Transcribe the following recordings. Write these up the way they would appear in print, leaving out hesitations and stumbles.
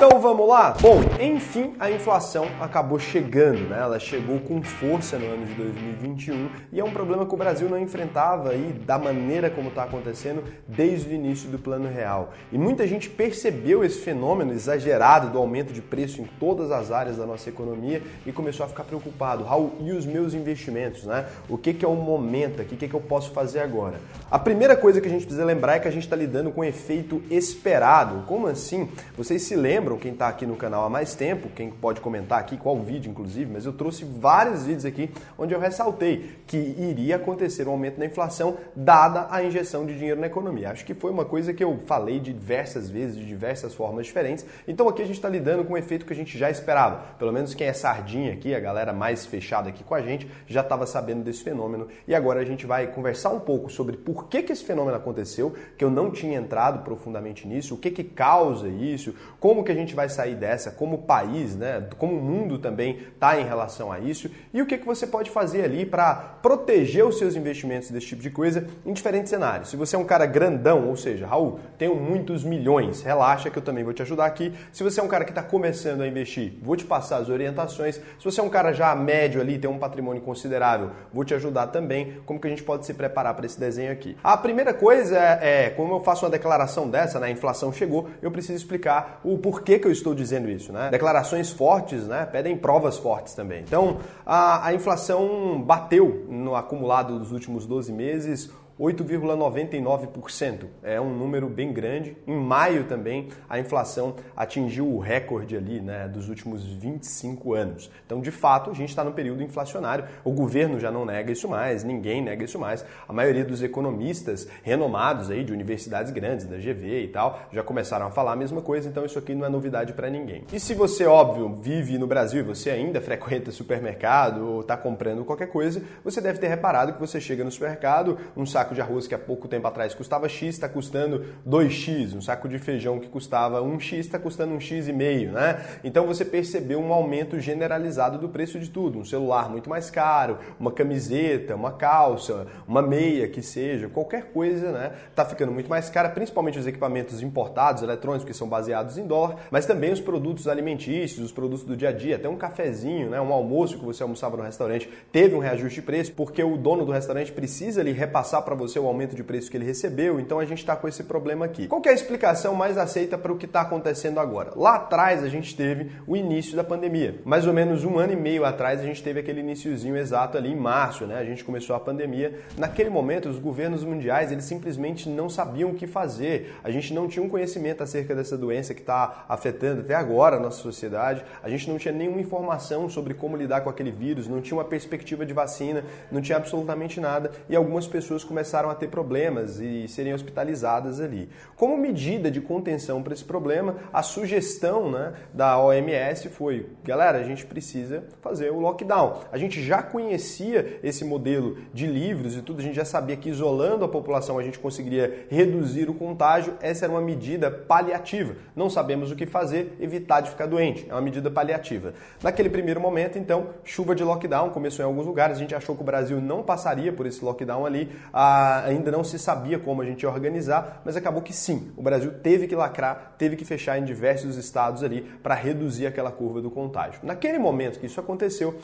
Então vamos lá? Bom, enfim, a inflação acabou chegando, né? Ela chegou com força no ano de 2021 e é um problema que o Brasil não enfrentava aí da maneira como está acontecendo desde o início do Plano Real. E muita gente percebeu esse fenômeno exagerado do aumento de preço em todas as áreas da nossa economia e começou a ficar preocupado. Raul, e os meus investimentos, né? O que é o momento aqui? O que eu posso fazer agora? A primeira coisa que a gente precisa lembrar é que a gente está lidando com um efeito esperado. Como assim? Vocês se lembram, quem está aqui no canal há mais tempo, quem pode comentar aqui qual vídeo inclusive, mas eu trouxe vários vídeos aqui onde eu ressaltei que iria acontecer um aumento da inflação dada a injeção de dinheiro na economia. Acho que foi uma coisa que eu falei diversas vezes, de diversas formas diferentes. Então aqui a gente está lidando com um efeito que a gente já esperava. Pelo menos quem é sardinha aqui, a galera mais fechada aqui com a gente, já estava sabendo desse fenômeno. E agora a gente vai conversar um pouco sobre por que esse fenômeno aconteceu, que eu não tinha entrado profundamente nisso, o que causa isso, como que a gente vai sair dessa, como país, né, como o mundo também está em relação a isso e o que você pode fazer ali para proteger os seus investimentos desse tipo de coisa em diferentes cenários. Se você é um cara grandão, ou seja, Raul, tenho muitos milhões, relaxa que eu também vou te ajudar aqui. Se você é um cara que está começando a investir, vou te passar as orientações. Se você é um cara já médio ali, tem um patrimônio considerável, vou te ajudar também, como que a gente pode se preparar para esse desenho aqui. A primeira coisa é, como eu faço uma declaração dessa, né, a inflação chegou, eu preciso explicar o porquê que eu estou dizendo isso, né? Declarações fortes, né, pedem provas fortes também. Então, a inflação bateu no acumulado dos últimos 12 meses 8,99%. É um número bem grande. Em maio também a inflação atingiu o recorde ali, né, dos últimos 25 anos. Então, de fato, a gente está no período inflacionário. O governo já não nega isso mais, ninguém nega isso mais. A maioria dos economistas renomados aí de universidades grandes, da GV e tal, já começaram a falar a mesma coisa, então isso aqui não é novidade para ninguém. E se você, óbvio, vive no Brasil e você ainda frequenta supermercado ou está comprando qualquer coisa, você deve ter reparado que você chega no supermercado, um saco de arroz que há pouco tempo atrás custava X, está custando 2X. Um saco de feijão que custava 1X, está custando 1,5X, né? Então você percebeu um aumento generalizado do preço de tudo. Um celular muito mais caro, uma camiseta, uma calça, uma meia que seja, qualquer coisa, né? Tá ficando muito mais cara, principalmente os equipamentos importados, eletrônicos, que são baseados em dólar, mas também os produtos alimentícios, os produtos do dia a dia, até um cafezinho, né? Um almoço que você almoçava no restaurante, teve um reajuste de preço, porque o dono do restaurante precisa ali repassar para você o aumento de preço que ele recebeu, então a gente está com esse problema aqui. Qual que é a explicação mais aceita para o que está acontecendo agora? Lá atrás a gente teve o início da pandemia. Mais ou menos 1 ano e meio atrás a gente teve aquele iniciozinho exato ali em março, né? A gente começou a pandemia. Naquele momento os governos mundiais eles simplesmente não sabiam o que fazer. A gente não tinha um conhecimento acerca dessa doença que está afetando até agora a nossa sociedade. A gente não tinha nenhuma informação sobre como lidar com aquele vírus, não tinha uma perspectiva de vacina, não tinha absolutamente nada e algumas pessoas começaram a ter problemas e serem hospitalizadas ali. Como medida de contenção para esse problema, a sugestão, né, da OMS foi, galera, a gente precisa fazer o lockdown. A gente já conhecia esse modelo de livros e tudo, a gente já sabia que isolando a população a gente conseguiria reduzir o contágio, essa era uma medida paliativa. Não sabemos o que fazer, evitar de ficar doente, é uma medida paliativa. Naquele primeiro momento, então, chuva de lockdown, começou em alguns lugares, a gente achou que o Brasil não passaria por esse lockdown ali, ainda não se sabia como a gente ia organizar, mas acabou que sim, o Brasil teve que lacrar, teve que fechar em diversos estados ali para reduzir aquela curva do contágio. Naquele momento que isso aconteceu,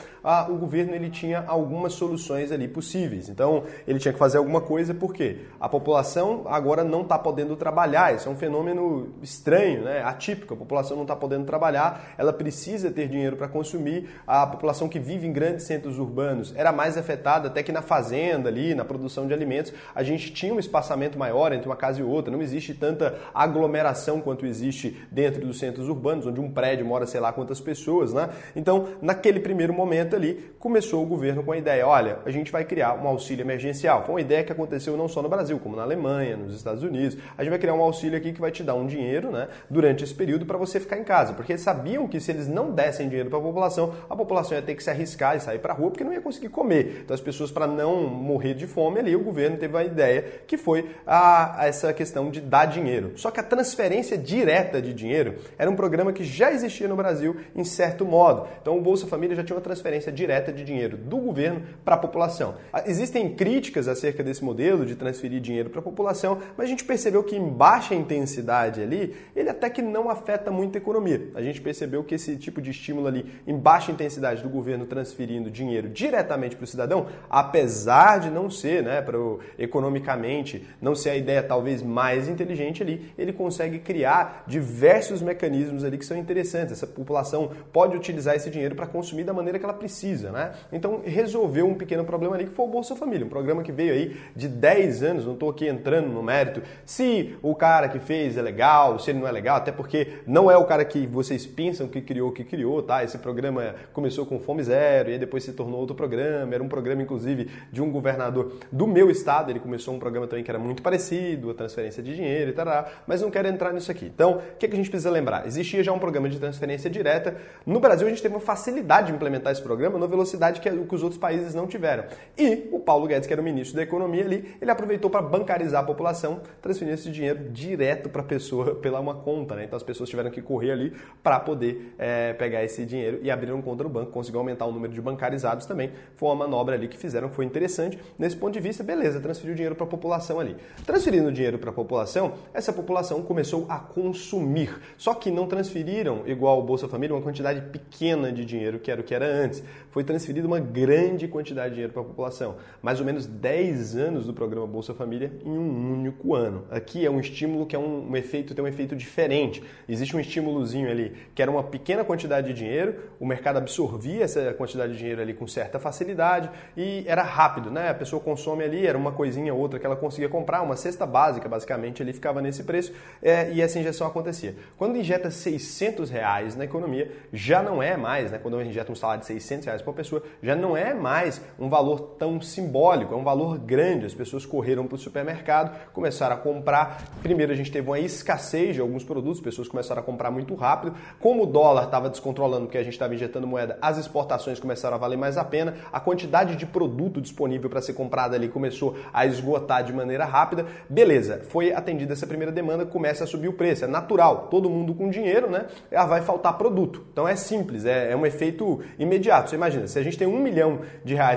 o governo ele tinha algumas soluções ali possíveis. Então, ele tinha que fazer alguma coisa porque a população agora não está podendo trabalhar. Isso é um fenômeno estranho, né? Atípico. A população não está podendo trabalhar, ela precisa ter dinheiro para consumir. A população que vive em grandes centros urbanos era mais afetada até que na fazenda ali, na produção de alimentos, a gente tinha um espaçamento maior entre uma casa e outra, não existe tanta aglomeração quanto existe dentro dos centros urbanos, onde um prédio mora sei lá quantas pessoas, né? Então, naquele primeiro momento ali, começou o governo com a ideia, olha, a gente vai criar um auxílio emergencial. Foi uma ideia que aconteceu não só no Brasil, como na Alemanha, nos Estados Unidos. A gente vai criar um auxílio aqui que vai te dar um dinheiro, né, durante esse período para você ficar em casa, porque eles sabiam que se eles não dessem dinheiro para a população ia ter que se arriscar e sair para a rua porque não ia conseguir comer. Então, as pessoas, para não morrer de fome ali, o governo governo teve uma ideia que foi essa questão de dar dinheiro. Só que a transferência direta de dinheiro era um programa que já existia no Brasil em certo modo. Então o Bolsa Família já tinha uma transferência direta de dinheiro do governo para a população. Existem críticas acerca desse modelo de transferir dinheiro para a população, mas a gente percebeu que em baixa intensidade ali, ele até que não afeta muito a economia. A gente percebeu que esse tipo de estímulo ali em baixa intensidade do governo transferindo dinheiro diretamente para o cidadão, apesar de não ser, economicamente, não ser a ideia talvez mais inteligente ali, ele consegue criar diversos mecanismos ali que são interessantes. Essa população pode utilizar esse dinheiro para consumir da maneira que ela precisa, né? Então resolveu um pequeno problema ali que foi o Bolsa Família, um programa que veio aí de 10 anos, não estou aqui entrando no mérito se o cara que fez é legal, se ele não é legal, até porque não é o cara que vocês pensam que criou, tá? Esse programa começou com Fome Zero e aí depois se tornou outro programa, era um programa inclusive de um governador do meu estado, ele começou um programa também que era muito parecido, a transferência de dinheiro e tal, mas não quero entrar nisso aqui. Então, o que a gente precisa lembrar? Existia já um programa de transferência direta, no Brasil a gente teve uma facilidade de implementar esse programa na velocidade que os outros países não tiveram. E o Paulo Guedes, que era o ministro da Economia ali, ele aproveitou para bancarizar a população, transferindo esse dinheiro direto para a pessoa pela uma conta, né? Então as pessoas tiveram que correr ali para poder pegar esse dinheiro e abriram conta no banco, conseguiu aumentar o número de bancarizados também. Foi uma manobra ali que fizeram, que foi interessante. Nesse ponto de vista, beleza, transferiu dinheiro para a população ali. Transferindo dinheiro para a população, essa população começou a consumir. Só que não transferiram, igual o Bolsa Família, uma quantidade pequena de dinheiro, que era o que era antes. Foi transferida uma grande quantidade de dinheiro para a população. Mais ou menos 10 anos do programa Bolsa Família em um único ano. Aqui é um estímulo que é tem um efeito diferente. Existe um estímulozinho ali, que era uma pequena quantidade de dinheiro, o mercado absorvia essa quantidade de dinheiro ali com certa facilidade e era rápido, né? A pessoa consome ali, era uma coisinha ou outra que ela conseguia comprar, uma cesta básica, basicamente, ali ficava nesse preço e essa injeção acontecia. Quando injeta R$600 na economia, já não é mais, né? Quando injeta um salário de R$600 para uma pessoa, já não é mais um valor tão simbólico, é um valor grande. As pessoas correram para o supermercado, começaram a comprar. Primeiro a gente teve uma escassez de alguns produtos, as pessoas começaram a comprar muito rápido. Como o dólar estava descontrolando porque a gente estava injetando moeda, as exportações começaram a valer mais a pena, a quantidade de produto disponível para ser comprada ali começou a esgotar de maneira rápida. Beleza, foi atendida essa primeira demanda, começa a subir o preço, é natural, todo mundo com dinheiro, né? Vai faltar produto. Então é simples, é um efeito imediato. Você imagina, se a gente tem R$1 milhão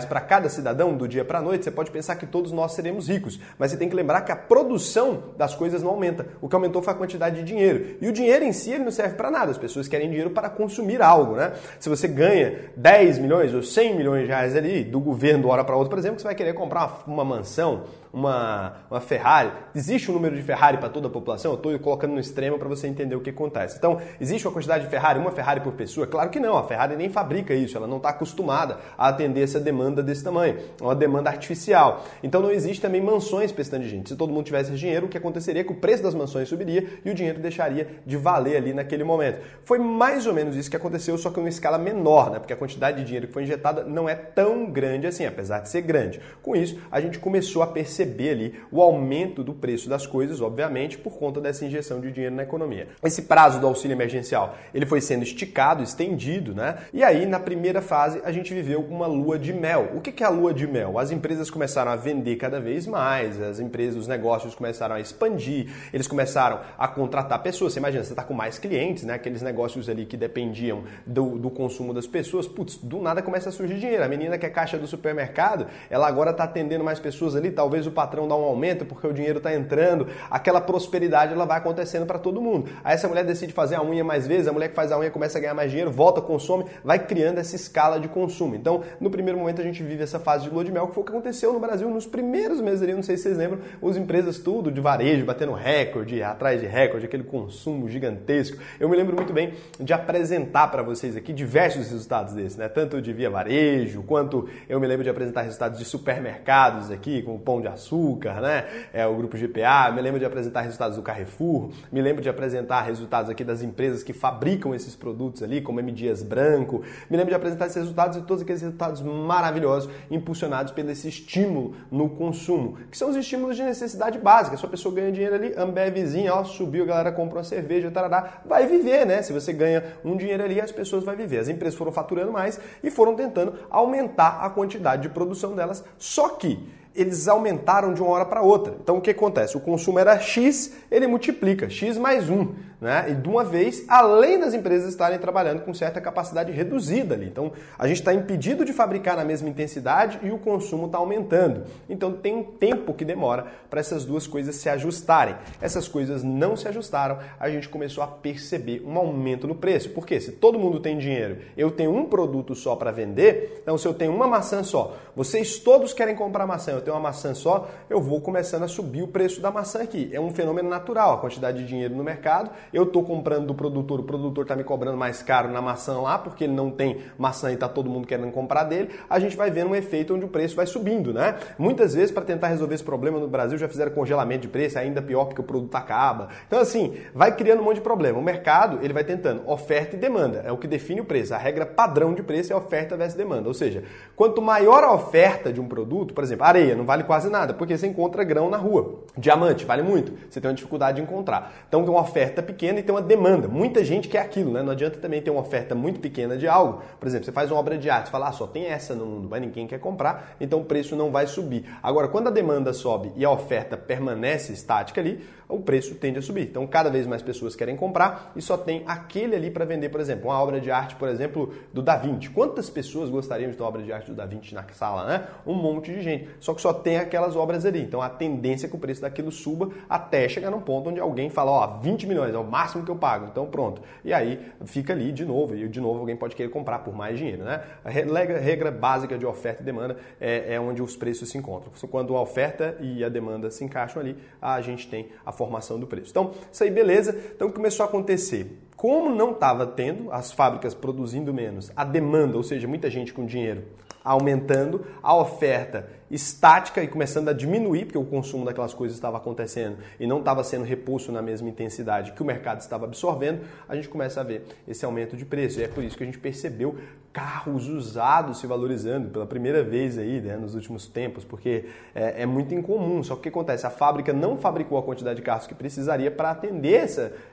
para cada cidadão do dia para a noite, você pode pensar que todos nós seremos ricos, mas você tem que lembrar que a produção das coisas não aumenta. O que aumentou foi a quantidade de dinheiro. E o dinheiro em si ele não serve para nada, as pessoas querem dinheiro para consumir algo, né? Se você ganha 10 milhões ou 100 milhões de reais ali do governo de uma hora para outra, por exemplo, você vai querer comprar uma mansão, uma Ferrari. Existe um número de Ferrari para toda a população? Eu estou colocando no extremo para você entender o que acontece. Então, existe uma quantidade de Ferrari, uma Ferrari por pessoa? Claro que não, a Ferrari nem fabrica isso, ela não está acostumada a atender essa demanda desse tamanho, é uma demanda artificial. Então não existe também mansões para esse tanto de gente. Se todo mundo tivesse dinheiro, o que aconteceria é que o preço das mansões subiria e o dinheiro deixaria de valer ali naquele momento. Foi mais ou menos isso que aconteceu, só que em uma escala menor, né? Porque a quantidade de dinheiro que foi injetada não é tão grande assim, apesar de ser grande. Com isso, a gente começou a perceber ali o aumento do preço das coisas, obviamente, por conta dessa injeção de dinheiro na economia. Esse prazo do auxílio emergencial, ele foi sendo esticado, estendido, né? E aí, na primeira fase, a gente viveu uma lua de mel. O que é a lua de mel? As empresas começaram a vender cada vez mais, as empresas, os negócios começaram a expandir, eles começaram a contratar pessoas. Você imagina, você está com mais clientes, né? Aqueles negócios ali que dependiam do consumo das pessoas, putz, do nada começa a surgir dinheiro. A menina que é caixa do supermercado, ela agora está atendendo mais pessoas ali, talvez o patrão dá um aumento porque o dinheiro está entrando, aquela prosperidade ela vai acontecendo para todo mundo. Aí essa mulher decide fazer a unha mais vezes, a mulher que faz a unha começa a ganhar mais dinheiro, volta, consome, vai criando essa escala de consumo. Então, no primeiro momento a gente vive essa fase de lua de mel, que foi o que aconteceu no Brasil nos primeiros meses ali, não sei se vocês lembram, as empresas tudo de varejo, batendo recorde, atrás de recorde, aquele consumo gigantesco. Eu me lembro muito bem de apresentar para vocês aqui diversos resultados desses, né? Tanto de Via Varejo, quanto eu me lembro de apresentar resultados de supermercados aqui, como Pão de Açúcar, né? O grupo GPA, me lembro de apresentar resultados do Carrefour, me lembro de apresentar resultados aqui das empresas que fabricam esses produtos ali, como M. Dias Branco, me lembro de apresentar esses resultados e todos aqueles resultados maravilhosos impulsionados pelo esse estímulo no consumo, que são os estímulos de necessidade básica. Se a pessoa ganha dinheiro ali, Ambevzinha, ó, subiu, a galera compra uma cerveja, tarará, vai viver, né? Se você ganha um dinheiro ali, as pessoas vão viver. As empresas foram faturando mais e foram tentando aumentar a quantidade de produção delas, só que eles aumentaram de uma hora para outra. Então o que acontece? O consumo era X, ele multiplica, X mais 1. Né? E de uma vez, além das empresas estarem trabalhando com certa capacidade reduzida ali. Então a gente está impedido de fabricar na mesma intensidade e o consumo está aumentando. Então tem um tempo que demora para essas duas coisas se ajustarem. Essas coisas não se ajustaram, a gente começou a perceber um aumento no preço. Porque se todo mundo tem dinheiro, eu tenho um produto só para vender, então se eu tenho uma maçã só, vocês todos querem comprar maçã, eu tenho uma maçã só, eu vou começando a subir o preço da maçã aqui. É um fenômeno natural, a quantidade de dinheiro no mercado, eu estou comprando do produtor, o produtor está me cobrando mais caro na maçã lá, porque ele não tem maçã e está todo mundo querendo comprar dele, a gente vai vendo um efeito onde o preço vai subindo, né? Muitas vezes, para tentar resolver esse problema no Brasil, já fizeram congelamento de preço, ainda pior porque o produto acaba. Então, assim, vai criando um monte de problema. O mercado, ele vai tentando oferta e demanda, é o que define o preço. A regra padrão de preço é oferta versus demanda, ou seja, quanto maior a oferta de um produto, por exemplo, areia não vale quase nada, porque você encontra grão na rua. Diamante vale muito, você tem uma dificuldade de encontrar. Então, tem uma oferta pequena e tem uma demanda. Muita gente quer aquilo, né? Não adianta também ter uma oferta muito pequena de algo. Por exemplo, você faz uma obra de arte, fala, só tem essa no mundo, mas ninguém quer comprar, então o preço não vai subir. Agora, quando a demanda sobe e a oferta permanece estática ali, o preço tende a subir. Então, cada vez mais pessoas querem comprar e só tem aquele ali para vender, por exemplo, uma obra de arte, por exemplo, do Da Vinci. Quantas pessoas gostariam de ter uma obra de arte do Da Vinci na sala, né? Um monte de gente. Só que só tem aquelas obras ali. Então, a tendência é que o preço daquilo suba até chegar num ponto onde alguém fala, 20 milhões é o máximo que eu pago. Então, pronto. E aí, fica ali de novo. E de novo, alguém pode querer comprar por mais dinheiro, né? A regra básica de oferta e demanda é onde os preços se encontram. Quando a oferta e a demanda se encaixam ali, a gente tem a formação do preço. Então, isso aí, beleza. Então, começou a acontecer. Como não estava tendo as fábricas produzindo menos, a demanda, ou seja, muita gente com dinheiro aumentando, a oferta estática e começando a diminuir, porque o consumo daquelas coisas estava acontecendo e não estava sendo reposto na mesma intensidade que o mercado estava absorvendo, a gente começa a ver esse aumento de preço. E é por isso que a gente percebeu carros usados se valorizando pela primeira vez aí, né, nos últimos tempos, porque é muito incomum. Só que o que acontece? A fábrica não fabricou a quantidade de carros que precisaria para atender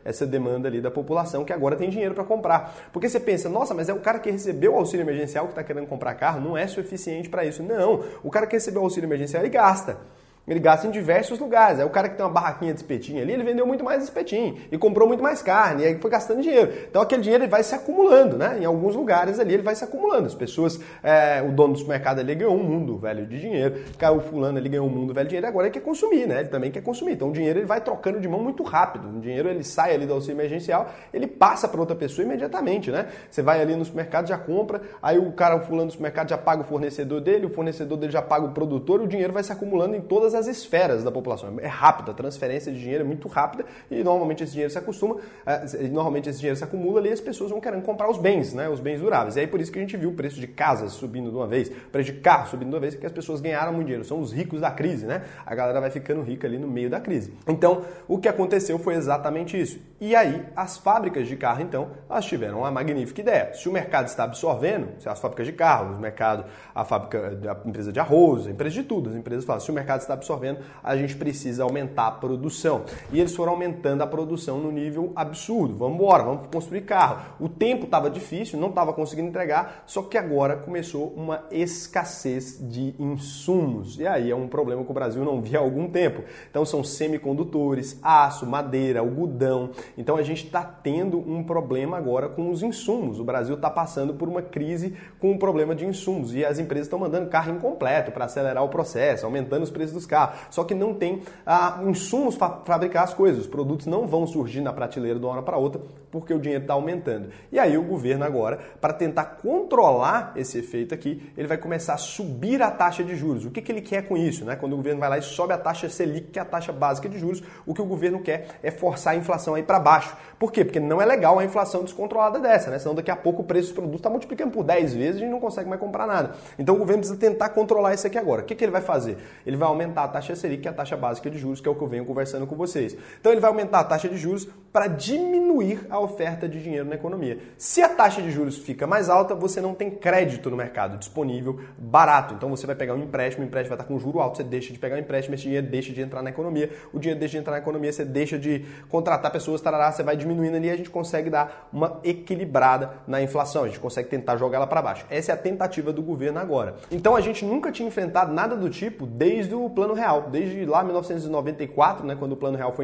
essa demanda ali da população que agora tem dinheiro para comprar. Porque você pensa, nossa, mas é o cara que recebeu o auxílio emergencial que está querendo comprar carro, não é suficiente para isso. Não, o cara que recebeu o auxílio emergencial, ele gasta. Ele gasta em diversos lugares. Aí o cara que tem uma barraquinha de espetinho ali, ele vendeu muito mais espetinho e comprou muito mais carne, e aí foi gastando dinheiro. Então aquele dinheiro ele vai se acumulando, né? Em alguns lugares ali ele vai se acumulando. As pessoas, o dono do supermercado ali ganhou um mundo velho de dinheiro, o fulano ali ganhou um mundo velho de dinheiro, agora ele quer consumir, né? Ele também quer consumir. Então o dinheiro ele vai trocando de mão muito rápido. O dinheiro ele sai ali do auxílio emergencial, ele passa para outra pessoa imediatamente, né? Você vai ali no supermercado, já compra, aí o fulano do supermercado já paga o fornecedor dele já paga o produtor, e o dinheiro vai se acumulando em todas as esferas da população. É rápido, a transferência de dinheiro é muito rápida e normalmente esse dinheiro se acumula ali e as pessoas vão querendo comprar os bens, né? Os bens duráveis. E aí por isso que a gente viu o preço de casas subindo de uma vez, o preço de carro subindo de uma vez, porque as pessoas ganharam muito dinheiro. São os ricos da crise, né? A galera vai ficando rica ali no meio da crise. Então, o que aconteceu foi exatamente isso. E aí, as fábricas de carro, então, elas tiveram uma magnífica ideia. Se o mercado está absorvendo, se as fábricas de carro, a empresa de arroz, a empresa de tudo, as empresas falam, se o mercado está absorvendo, a gente precisa aumentar a produção. E eles foram aumentando a produção no nível absurdo. Vamos embora, vamos construir carro. O tempo estava difícil, não estava conseguindo entregar, só que agora começou uma escassez de insumos. E aí é um problema que o Brasil não via há algum tempo. Então são semicondutores, aço, madeira, algodão. Então a gente está tendo um problema agora com os insumos. O Brasil está passando por uma crise com um problema de insumos. E as empresas estão mandando carro incompleto para acelerar o processo, aumentando os preços dos carros. Só que não tem insumos para fabricar as coisas. Os produtos não vão surgir na prateleira de uma hora para outra porque o dinheiro está aumentando. E aí o governo agora, para tentar controlar esse efeito aqui, ele vai começar a subir a taxa de juros. O que ele quer com isso? Né? Quando o governo vai lá e sobe a taxa Selic, que é a taxa básica de juros, o que o governo quer é forçar a inflação aí para baixo. Por quê? Porque não é legal a inflação descontrolada dessa, né? Senão daqui a pouco o preço dos produtos está multiplicando por 10 vezes e a gente não consegue mais comprar nada. Então o governo precisa tentar controlar isso aqui agora. O que ele vai fazer? Ele vai aumentar a taxa Selic, que é a taxa básica de juros, que é o que eu venho conversando com vocês. Então ele vai aumentar a taxa de juros para diminuir a oferta de dinheiro na economia. Se a taxa de juros fica mais alta, você não tem crédito no mercado disponível barato. Então você vai pegar um empréstimo, o empréstimo vai estar com juro alto, você deixa de pegar o empréstimo, esse dinheiro deixa de entrar na economia, o dinheiro deixa de entrar na economia, você deixa de contratar pessoas, tarará, você vai diminuindo ali e a gente consegue dar uma equilibrada na inflação, a gente consegue tentar jogar ela para baixo. Essa é a tentativa do governo agora. Então a gente nunca tinha enfrentado nada do tipo desde o Plano Real, desde lá 1994, né, quando o Plano Real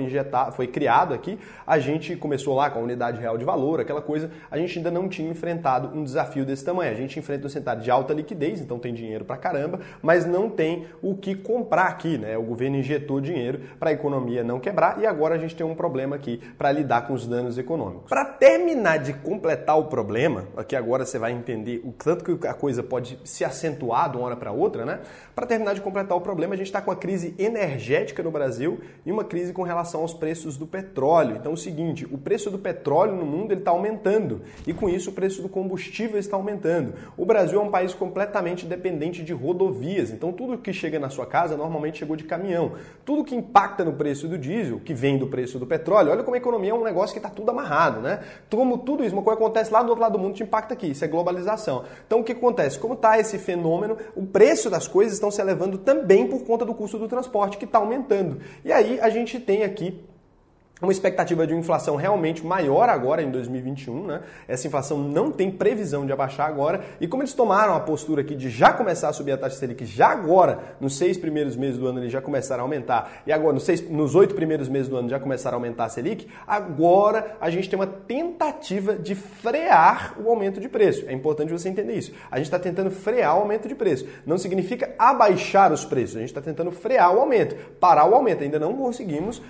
foi criado aqui, a gente começou lá com a unidade real de valor, aquela coisa, a gente ainda não tinha enfrentado um desafio desse tamanho. A gente enfrenta um cenário de alta liquidez, então tem dinheiro pra caramba, mas não tem o que comprar aqui, né? O governo injetou dinheiro para a economia não quebrar e agora a gente tem um problema aqui para lidar com os danos econômicos. Para terminar de completar o problema, aqui agora você vai entender o tanto que a coisa pode se acentuar de uma hora para outra, né? Para terminar de completar o problema, a gente está com a crise energética no Brasil e uma crise com relação aos preços do petróleo. Então é o seguinte, o preço do petróleo no mundo está aumentando e com isso o preço do combustível está aumentando. O Brasil é um país completamente dependente de rodovias, então tudo que chega na sua casa normalmente chegou de caminhão. Tudo que impacta no preço do diesel, que vem do preço do petróleo, olha como a economia é um negócio que está tudo amarrado, né? Como tudo isso, uma coisa acontece lá do outro lado do mundo, te impacta aqui, isso é globalização. Então o que acontece? Como está esse fenômeno, o preço das coisas estão se elevando também por conta do custo do transporte, que está aumentando. E aí a gente tem aqui uma expectativa de uma inflação realmente maior agora em 2021, né? Essa inflação não tem previsão de abaixar agora e como eles tomaram a postura aqui de já começar a subir a taxa Selic já agora, nos 6 primeiros meses do ano eles já começaram a aumentar e agora nos 8 primeiros meses do ano já começaram a aumentar a Selic, agora a gente tem uma tentativa de frear o aumento de preço. É importante você entender isso. A gente está tentando frear o aumento de preço. Não significa abaixar os preços, a gente está tentando frear o aumento, parar o aumento. Ainda não conseguimos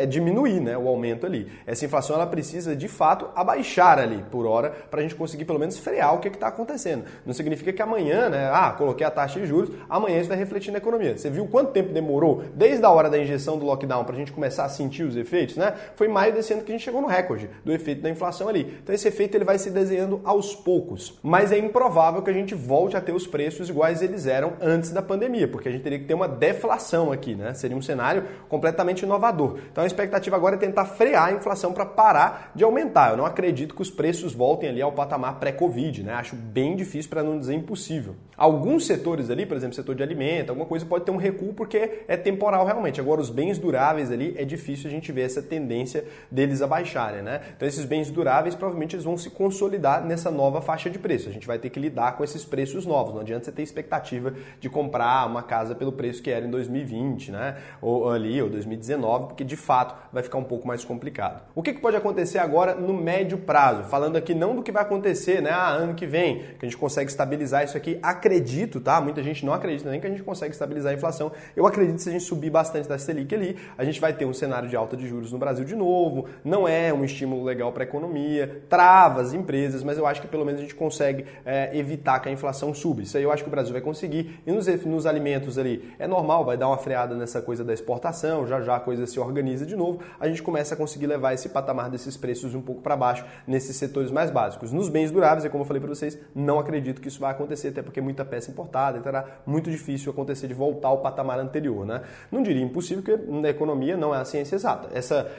diminuir, né? O aumento ali. Essa inflação ela precisa de fato abaixar ali por hora para a gente conseguir pelo menos frear o que está acontecendo. Não significa que amanhã, né? Coloquei a taxa de juros, amanhã isso vai refletir na economia. Você viu quanto tempo demorou desde a hora da injeção do lockdown para a gente começar a sentir os efeitos, né? Foi em maio desse ano que a gente chegou no recorde do efeito da inflação ali. Então esse efeito ele vai se desenhando aos poucos. Mas é improvável que a gente volte a ter os preços iguais eles eram antes da pandemia, porque a gente teria que ter uma deflação aqui, né? Seria um cenário completamente inovador. Então a expectativa agora é tentar frear a inflação para parar de aumentar. Eu não acredito que os preços voltem ali ao patamar pré-Covid, né? Acho bem difícil, para não dizer impossível. Alguns setores ali, por exemplo, setor de alimento, alguma coisa pode ter um recuo porque é temporal realmente. Agora, os bens duráveis ali, é difícil a gente ver essa tendência deles abaixarem, né? Então, esses bens duráveis, provavelmente, eles vão se consolidar nessa nova faixa de preço. A gente vai ter que lidar com esses preços novos. Não adianta você ter expectativa de comprar uma casa pelo preço que era em 2020, né? Ou 2019, porque, de fato, vai ficar um pouco mais complicado. O que pode acontecer agora no médio prazo? Falando aqui não do que vai acontecer, né, ano que vem, que a gente consegue estabilizar isso aqui. Acredito, tá? Muita gente não acredita nem que a gente consegue estabilizar a inflação. Eu acredito que se a gente subir bastante da Selic ali, a gente vai ter um cenário de alta de juros no Brasil de novo. Não é um estímulo legal para a economia, trava as empresas, mas eu acho que pelo menos a gente consegue evitar que a inflação suba. Isso aí eu acho que o Brasil vai conseguir. E nos alimentos ali, é normal, vai dar uma freada nessa coisa da exportação, já a coisa se organiza de novo, a gente começa a conseguir levar esse patamar desses preços um pouco para baixo nesses setores mais básicos. Nos bens duráveis, como eu falei para vocês, não acredito que isso vai acontecer, até porque muita peça importada, então era muito difícil acontecer de voltar ao patamar anterior, né? Não diria impossível, porque na economia não é a ciência exata.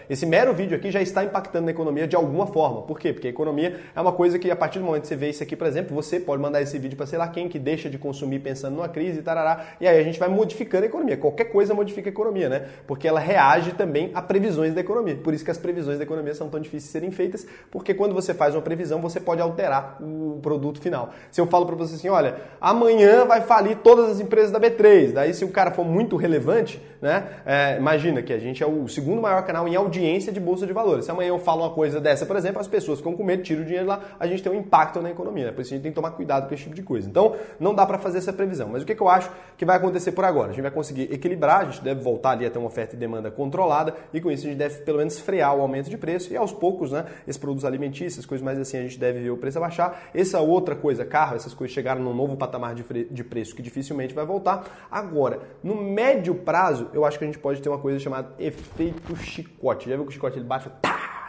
Esse mero vídeo aqui já está impactando na economia de alguma forma. Por quê? Porque a economia é uma coisa que a partir do momento que você vê isso aqui, por exemplo, você pode mandar esse vídeo para sei lá quem que deixa de consumir pensando numa crise e tarará, e aí a gente vai modificando a economia. Qualquer coisa modifica a economia, né? Porque ela reage também a previsões da economia. Por isso que as previsões da economia são tão difíceis de serem feitas, porque quando você faz uma previsão, você pode alterar o produto final. Se eu falo para você assim, olha, amanhã vai falir todas as empresas da B3, daí se o cara for muito relevante, né, imagina que a gente é o segundo maior canal em audiência de bolsa de valores. Se amanhã eu falo uma coisa dessa, por exemplo, as pessoas ficam com medo, tiram o dinheiro lá, a gente tem um impacto na economia, né? Por isso a gente tem que tomar cuidado com esse tipo de coisa. Então, não dá para fazer essa previsão. Mas o que eu acho que vai acontecer por agora? A gente vai conseguir equilibrar, a gente deve voltar ali a ter uma oferta e demanda controlada e com isso a gente deve pelo menos frear o aumento de preço e aos poucos, né, esses produtos alimentícios, coisas mais assim, a gente deve ver o preço abaixar. Essa outra coisa, carro, essas coisas chegaram num novo patamar de preço que dificilmente vai voltar. Agora, no médio prazo, eu acho que a gente pode ter uma coisa chamada efeito chicote. Já viu que o chicote ele bate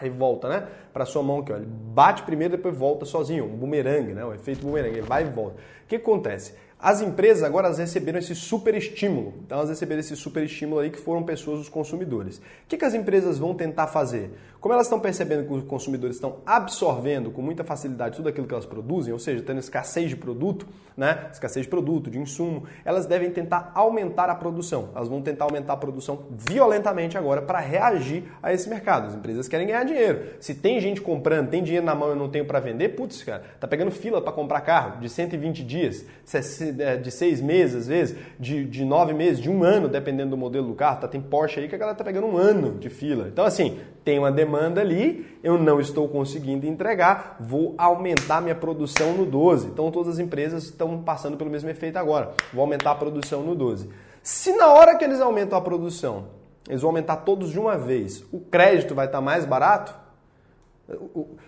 e volta, né? Para sua mão aqui, ó. Ele bate primeiro, depois volta sozinho, um bumerangue, né? O efeito bumerangue, ele vai e volta. O que acontece? As empresas agora elas receberam esse super estímulo. Então elas receberam esse super estímulo aí que foram pessoas, os consumidores. O que as empresas vão tentar fazer? Como elas estão percebendo que os consumidores estão absorvendo com muita facilidade tudo aquilo que elas produzem, ou seja, tendo escassez de produto, né? Escassez de produto, de insumo, elas devem tentar aumentar a produção. Elas vão tentar aumentar a produção violentamente agora para reagir a esse mercado. As empresas querem ganhar dinheiro. Se tem gente comprando, tem dinheiro na mão e eu não tenho para vender, putz, cara, tá pegando fila para comprar carro de 120 dias, de 6 meses às vezes, de 9 meses, de 1 ano, dependendo do modelo do carro. Tem Porsche aí que a galera tá pegando 1 ano de fila. Então assim, tem uma demanda ali, eu não estou conseguindo entregar, vou aumentar minha produção no 12. Então todas as empresas estão passando pelo mesmo efeito agora. Vou aumentar a produção no 12. Se na hora que eles aumentam a produção, eles vão aumentar todos de uma vez, o crédito vai estar mais barato?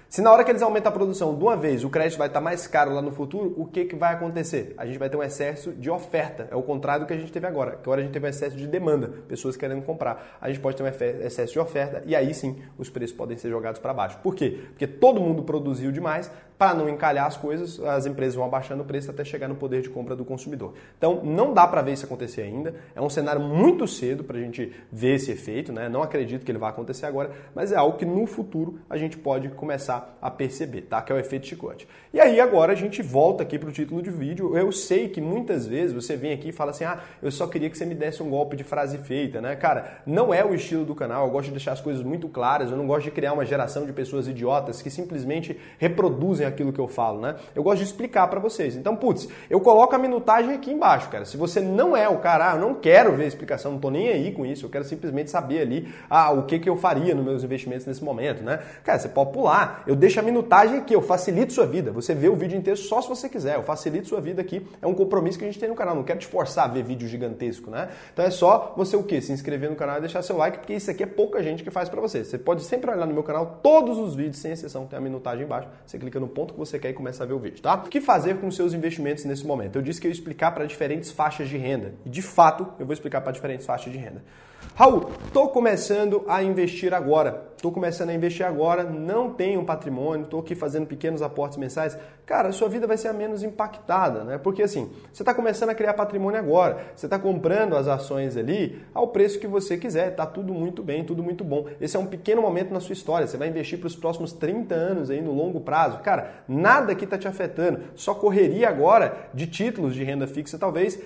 Se na hora que eles aumentam a produção de uma vez, o crédito vai estar mais caro lá no futuro, o que vai acontecer? A gente vai ter um excesso de oferta. É o contrário do que a gente teve agora. Agora a gente teve um excesso de demanda, pessoas querendo comprar. A gente pode ter um excesso de oferta e aí sim os preços podem ser jogados para baixo. Por quê? Porque todo mundo produziu demais, para não encalhar as coisas, as empresas vão abaixando o preço até chegar no poder de compra do consumidor. Então não dá para ver isso acontecer ainda. É um cenário muito cedo para a gente ver esse efeito, né? Não acredito que ele vai acontecer agora, mas é algo que no futuro a gente pode começar a perceber, tá? Que é o efeito chicote. E aí agora a gente volta aqui para o título de vídeo. Eu sei que muitas vezes você vem aqui e fala assim, eu só queria que você me desse um golpe de frase feita, né? Cara, não é o estilo do canal, eu gosto de deixar as coisas muito claras, eu não gosto de criar uma geração de pessoas idiotas que simplesmente reproduzem aquilo que eu falo, né? Eu gosto de explicar para vocês. Então, putz, eu coloco a minutagem aqui embaixo, cara. Se você não é o cara, eu não quero ver a explicação, não tô nem aí com isso, eu quero simplesmente saber ali o que eu faria nos meus investimentos nesse momento, né? Cara, você pode pular, eu deixo a minutagem aqui, eu facilito sua vida. Você vê o vídeo inteiro só se você quiser, eu facilito sua vida aqui. É um compromisso que a gente tem no canal, não quero te forçar a ver vídeo gigantesco, né? Então é só você o quê? Se inscrever no canal e deixar seu like, porque isso aqui é pouca gente que faz para você. Você pode sempre olhar no meu canal, todos os vídeos, sem exceção, tem a minutagem embaixo. Você clica no ponto que você quer e começa a ver o vídeo, tá? O que fazer com seus investimentos nesse momento? Eu disse que eu ia explicar para diferentes faixas de renda. E de fato, eu vou explicar para diferentes faixas de renda. Raul, estou começando a investir agora. Não tenho patrimônio, estou aqui fazendo pequenos aportes mensais. Cara, a sua vida vai ser a menos impactada, né? Porque assim, você está começando a criar patrimônio agora, você está comprando as ações ali ao preço que você quiser, tá tudo muito bem, tudo muito bom. Esse é um pequeno momento na sua história, você vai investir para os próximos 30 anos aí no longo prazo. Cara, nada aqui está te afetando, só correria agora de títulos de renda fixa, talvez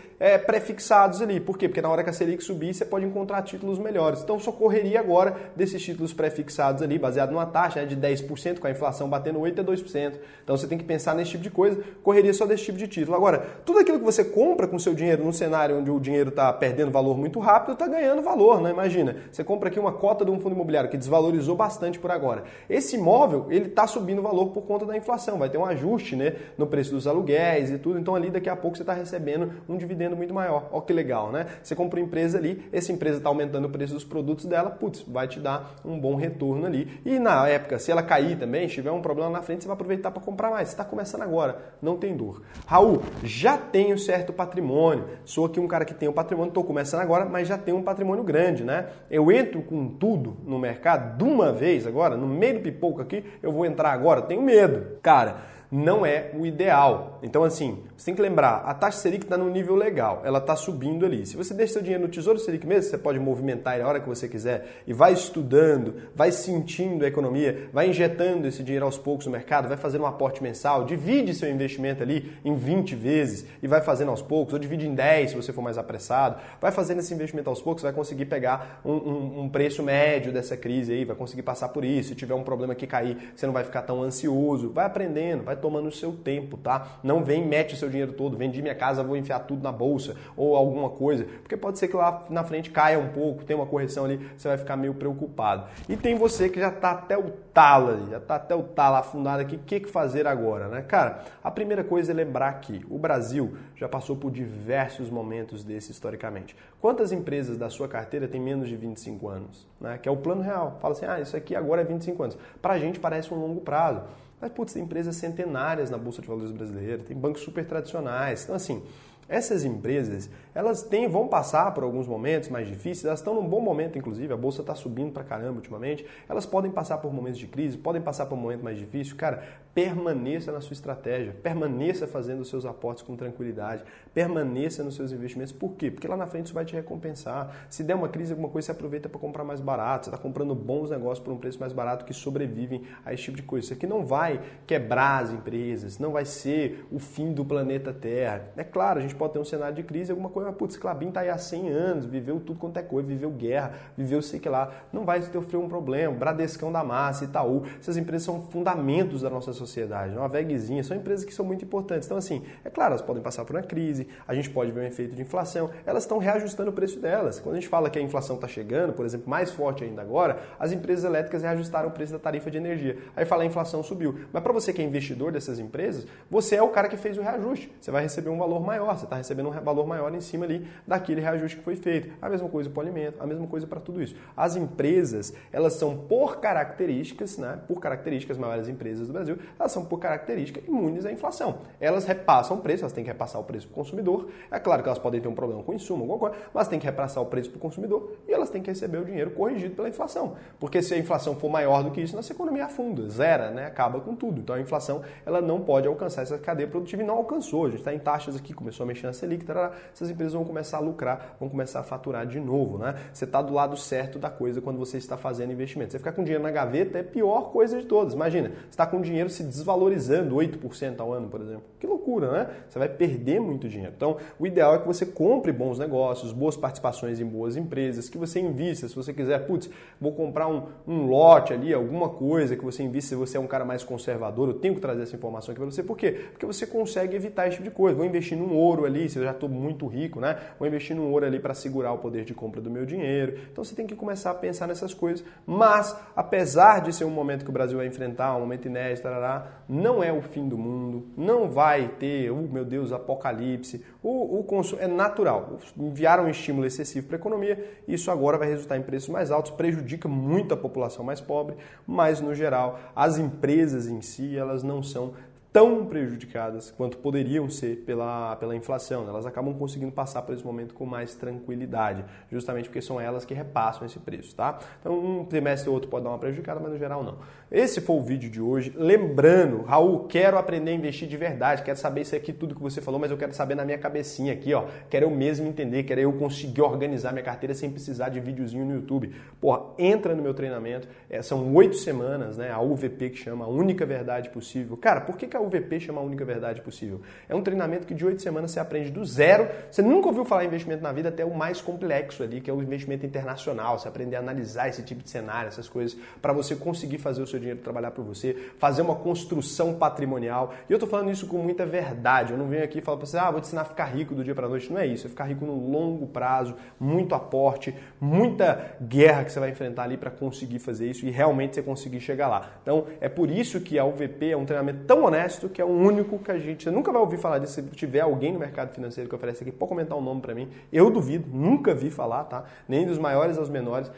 pré-fixados ali. Por quê? Porque na hora que a Selic subir, você pode encontrar títulos melhores. Então só correria agora desses títulos pré-fixados ali, baseado numa taxa de 10%, com a inflação batendo 8% a 2%. Então você tem que pensar nesse tipo de coisa, correria só desse tipo de título. Agora, tudo aquilo que você compra com seu dinheiro num cenário onde o dinheiro está perdendo valor muito rápido, está ganhando valor, né? Imagina, você compra aqui uma cota de um fundo imobiliário que desvalorizou bastante por agora. Esse imóvel, ele está subindo valor por conta da inflação, vai ter um ajuste, né, no preço dos aluguéis e tudo, então ali daqui a pouco você está recebendo um dividendo muito maior. Olha que legal, né? Você compra uma empresa ali, essa empresa está aumentando o preço dos produtos dela, putz, vai te dar um bom retorno ali. E na época, se ela cair também, se tiver um problema na frente, você vai aproveitar para comprar mais. Você está começando agora, não tem dor. Raul, já tenho certo patrimônio. Sou aqui um cara que tem um patrimônio, estou começando agora, mas já tenho um patrimônio grande, né? Eu entro com tudo no mercado de uma vez agora, no meio do pipoco aqui, eu vou entrar agora, tenho medo. Cara, não é o ideal. Então, assim, você tem que lembrar, a taxa Selic está no nível legal, ela está subindo ali. Se você deixa seu dinheiro no Tesouro Selic mesmo, você pode movimentar ele a hora que você quiser e vai estudando, vai sentindo a economia, vai injetando esse dinheiro aos poucos no mercado, vai fazendo um aporte mensal, divide seu investimento ali em 20 vezes e vai fazendo aos poucos, ou divide em 10 se você for mais apressado, vai fazendo esse investimento aos poucos, vai conseguir pegar um preço médio dessa crise aí, vai conseguir passar por isso. Se tiver um problema que cair, você não vai ficar tão ansioso, vai aprendendo, vai tomando o seu tempo, tá? Não vem, mete o seu dinheiro todo, vendi minha casa, vou enfiar tudo na bolsa ou alguma coisa, porque pode ser que lá na frente caia um pouco, tem uma correção ali, você vai ficar meio preocupado. E tem você que já tá até o talo ali, já tá até o talo afundado aqui, o que fazer agora, né? Cara, a primeira coisa é lembrar que o Brasil já passou por diversos momentos desses historicamente. Quantas empresas da sua carteira têm menos de 25 anos, né? Que é o plano real. Fala assim, isso aqui agora é 25 anos. Pra gente parece um longo prazo. Mas, putz, tem empresas centenárias na Bolsa de Valores brasileira, tem bancos super tradicionais. Então, assim, essas empresas, elas vão passar por alguns momentos mais difíceis, elas estão num bom momento, inclusive, a bolsa está subindo pra caramba ultimamente, elas podem passar por momentos de crise, podem passar por um momento mais difícil. Cara, permaneça na sua estratégia, permaneça fazendo os seus aportes com tranquilidade, permaneça nos seus investimentos. Por quê? Porque lá na frente isso vai te recompensar. Se der uma crise, alguma coisa, você aproveita para comprar mais barato, você está comprando bons negócios por um preço mais barato que sobrevivem a esse tipo de coisa. Isso aqui não vai quebrar as empresas, não vai ser o fim do planeta Terra. É claro, a gente pode ter um cenário de crise, alguma coisa, putz, Klabin está aí há 100 anos, viveu tudo quanto é coisa, viveu guerra, viveu sei que lá, não vai sofrer um problema. Bradescão da Massa, Itaú, essas empresas são fundamentos da nossa sociedade, uma VEGzinha, são empresas que são muito importantes. Então assim, é claro, elas podem passar por uma crise, a gente pode ver um efeito de inflação, elas estão reajustando o preço delas. Quando a gente fala que a inflação está chegando, por exemplo, mais forte ainda agora, as empresas elétricas reajustaram o preço da tarifa de energia. Aí fala a inflação subiu. Mas para você que é investidor dessas empresas, você é o cara que fez o reajuste. Você vai receber um valor maior, você está recebendo um valor maior em cima ali daquele reajuste que foi feito. A mesma coisa para o alimento, a mesma coisa para tudo isso. As empresas, elas são por características, né? Por características, as maiores empresas do Brasil, elas são por característica imunes à inflação. Elas repassam o preço, elas têm que repassar o preço para o consumidor. É claro que elas podem ter um problema com o insumo, alguma coisa, mas tem que repassar o preço para o consumidor e elas têm que receber o dinheiro corrigido pela inflação. Porque se a inflação for maior do que isso, nossa economia afunda, zera, né? Acaba com tudo. Então a inflação, ela não pode alcançar essa cadeia produtiva e não alcançou. A gente está em taxas aqui, começou a mexer na Selic, tarará, essas empresas vão começar a lucrar, vão começar a faturar de novo, né? Você está do lado certo da coisa quando você está fazendo investimento. Você ficar com dinheiro na gaveta é a pior coisa de todas. Imagina, você está com dinheiro se desvalorizando 8% ao ano, por exemplo. Que loucura, né? Você vai perder muito dinheiro. Então, o ideal é que você compre bons negócios, boas participações em boas empresas, que você invista. Se você quiser, putz, vou comprar um lote ali, alguma coisa que você invista, se você é um cara mais conservador, eu tenho que trazer essa informação aqui para você. Por quê? Porque você consegue evitar esse tipo de coisa. Vou investir num ouro ali, se eu já estou muito rico, né? Vou investir num ouro ali para segurar o poder de compra do meu dinheiro. Então, você tem que começar a pensar nessas coisas. Mas, apesar de ser um momento que o Brasil vai enfrentar, um momento inédito, tarará, não é o fim do mundo, não vai ter, meu Deus, apocalipse. O consumo é natural. Enviaram um estímulo excessivo para a economia, isso agora vai resultar em preços mais altos, prejudica muito a população mais pobre, mas, no geral, as empresas em si, elas não são tão prejudicadas quanto poderiam ser pela inflação. Elas acabam conseguindo passar por esse momento com mais tranquilidade, justamente porque são elas que repassam esse preço, tá? Então, um trimestre ou outro pode dar uma prejudicada, mas no geral não. Esse foi o vídeo de hoje. Lembrando, Raul, quero aprender a investir de verdade, quero saber isso aqui, tudo que você falou, mas eu quero saber na minha cabecinha aqui, ó. Quero eu mesmo entender, quero eu conseguir organizar minha carteira sem precisar de videozinho no YouTube. Porra, entra no meu treinamento, são 8 semanas, né? A UVP que chama, a única verdade possível. Cara, por que a UVP chama a única verdade possível? É um treinamento que de 8 semanas você aprende do zero. Você nunca ouviu falar em investimento na vida, até o mais complexo ali, que é o investimento internacional. Você aprender a analisar esse tipo de cenário, essas coisas, para você conseguir fazer o seu dinheiro trabalhar para você, fazer uma construção patrimonial. E eu tô falando isso com muita verdade. Eu não venho aqui e falo para você, vou te ensinar a ficar rico do dia para a noite. Não é isso. É ficar rico no longo prazo, muito aporte, muita guerra que você vai enfrentar ali para conseguir fazer isso e realmente você conseguir chegar lá. Então, é por isso que a UVP é um treinamento tão honesto que é o único que você nunca vai ouvir falar disso. Se tiver alguém no mercado financeiro que oferece aqui, pode comentar um nome para mim. Eu duvido, nunca vi falar, tá? Nem dos maiores aos menores.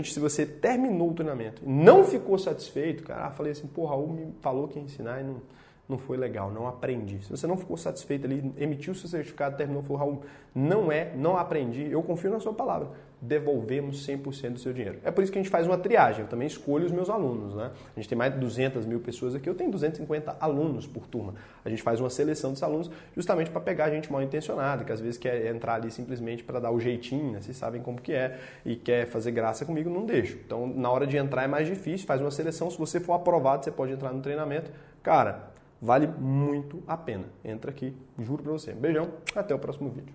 Se você terminou o treinamento e não ficou satisfeito, cara, falei assim, Raul me falou que ia ensinar e não foi legal, não aprendi. Se você não ficou satisfeito ali, emitiu o seu certificado, terminou, falou, Raul, não aprendi, eu confio na sua palavra. Devolvemos 100% do seu dinheiro. É por isso que a gente faz uma triagem. Eu também escolho os meus alunos, né? A gente tem mais de 200 mil pessoas aqui, eu tenho 250 alunos por turma. A gente faz uma seleção dos alunos justamente para pegar gente mal intencionada, que às vezes quer entrar ali simplesmente para dar o jeitinho, né? Vocês sabem como que é, e quer fazer graça comigo, não deixo. Então, na hora de entrar é mais difícil, faz uma seleção. Se você for aprovado, você pode entrar no treinamento. Cara, vale muito a pena. Entra aqui, juro para você. Beijão, até o próximo vídeo.